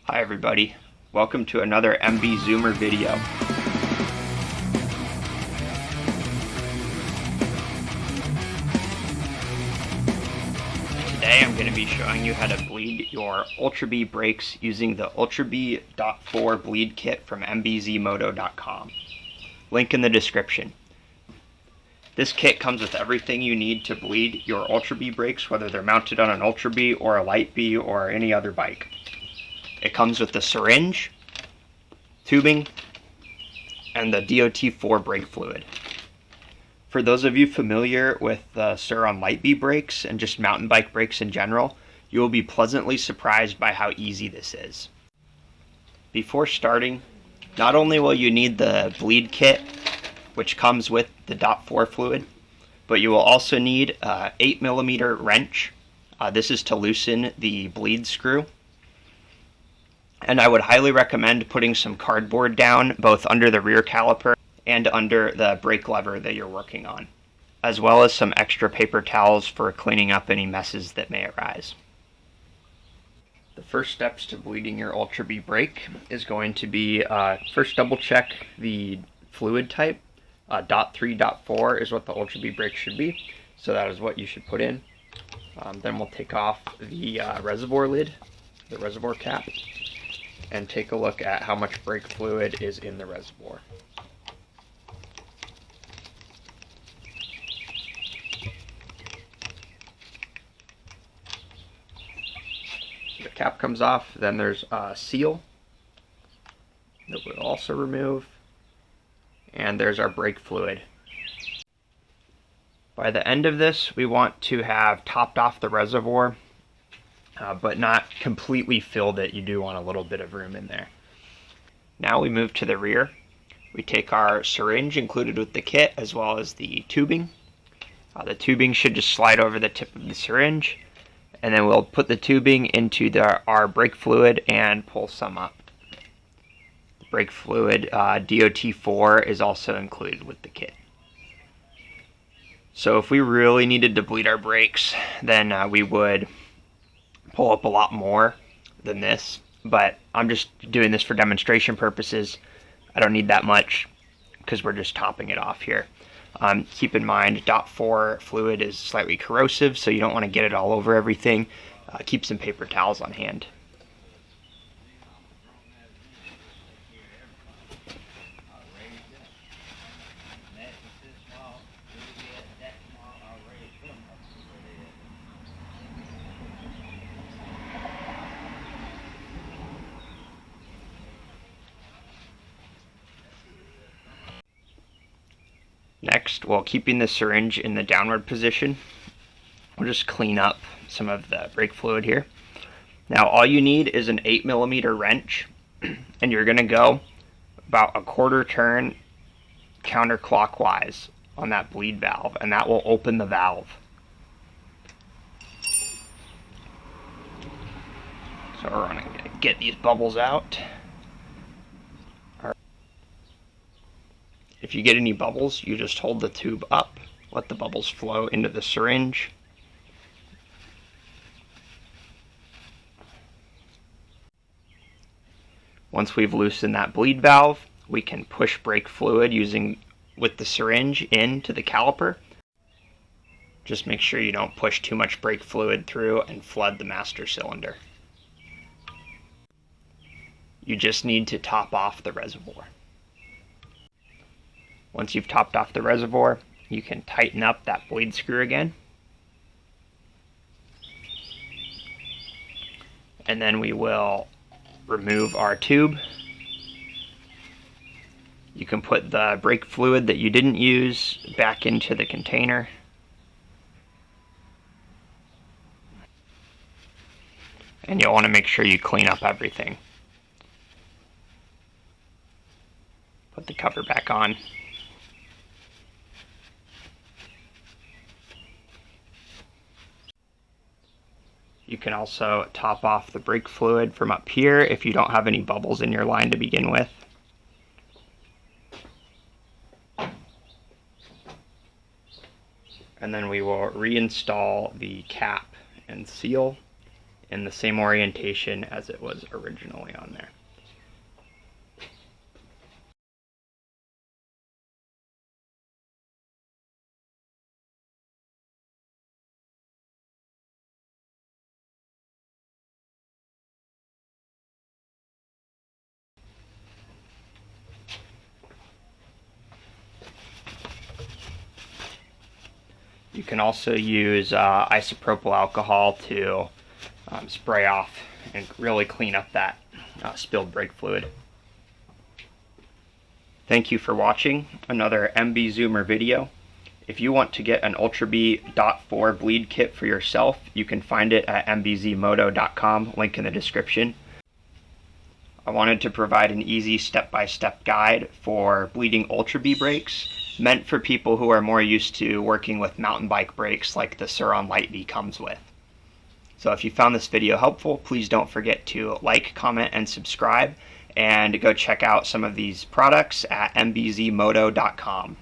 Hi everybody, welcome to another MBZoomer video. Today I'm going to be showing you how to bleed your Ultra Bee brakes using the Ultra Bee .4 bleed kit from MBZmoto.com. Link in the description. This kit comes with everything you need to bleed your Ultra Bee brakes, whether they're mounted on an Ultra Bee or a Light Bee or any other bike. It comes with the syringe, tubing, and the DOT4 brake fluid. For those of you familiar with the Surron Light Bee brakes and just mountain bike brakes in general, you will be pleasantly surprised by how easy this is. Before starting, not only will you need the bleed kit, which comes with the .4 fluid, but you will also need an 8mm wrench. This is to loosen the bleed screw. And I would highly recommend putting some cardboard down both under the rear caliper and under the brake lever that you're working on, as well as some extra paper towels for cleaning up any messes that may arise. The first steps to bleeding your Ultra Bee brake is going to be first double check the fluid type. .3, .4 is what the Ultra Bee brake should be, so that is what you should put in. Then we'll take off the reservoir lid, the reservoir cap, and take a look at how much brake fluid is in the reservoir. The cap comes off, then there's a seal that we'll also remove, and there's our brake fluid. By the end of this, we want to have topped off the reservoir, but not completely filled it. You do want a little bit of room in there. Now we move to the rear. We take our syringe included with the kit as well as the tubing. The tubing should just slide over the tip of the syringe, and then we'll put the tubing into our brake fluid and pull some up. The brake fluid DOT4 is also included with the kit. So if we really needed to bleed our brakes, then we would pull up a lot more than this, but I'm just doing this for demonstration purposes. I don't need that much because we're just topping it off here. Keep in mind, .4 fluid is slightly corrosive, so you don't want to get it all over everything. Keep some paper towels on hand. Next, while keeping the syringe in the downward position, we'll just clean up some of the brake fluid here. Now all you need is an 8mm wrench, and you're going to go about a quarter turn counterclockwise on that bleed valve, and that will open the valve. So we're going to get these bubbles out. If you get any bubbles, you just hold the tube up, let the bubbles flow into the syringe. Once we've loosened that bleed valve, we can push brake fluid with the syringe into the caliper. Just make sure you don't push too much brake fluid through and flood the master cylinder. You just need to top off the reservoir. Once you've topped off the reservoir, you can tighten up that bleed screw again. And then we will remove our tube. You can put the brake fluid that you didn't use back into the container. And you'll want to make sure you clean up everything. Put the cover back on. You can also top off the brake fluid from up here if you don't have any bubbles in your line to begin with. And then we will reinstall the cap and seal in the same orientation as it was originally on there. You can also use isopropyl alcohol to spray off and really clean up that spilled brake fluid. Thank you for watching another MBZoomer video. If you want to get an Ultra Bee .4 bleed kit for yourself, you can find it at MBZmoto.com, link in the description. I wanted to provide an easy step-by-step guide for bleeding Ultra Bee brakes, meant for people who are more used to working with mountain bike brakes like the Sur-Ron Ultra Bee comes with. So if you found this video helpful, please don't forget to like, comment, and subscribe, and go check out some of these products at MBZmoto.com.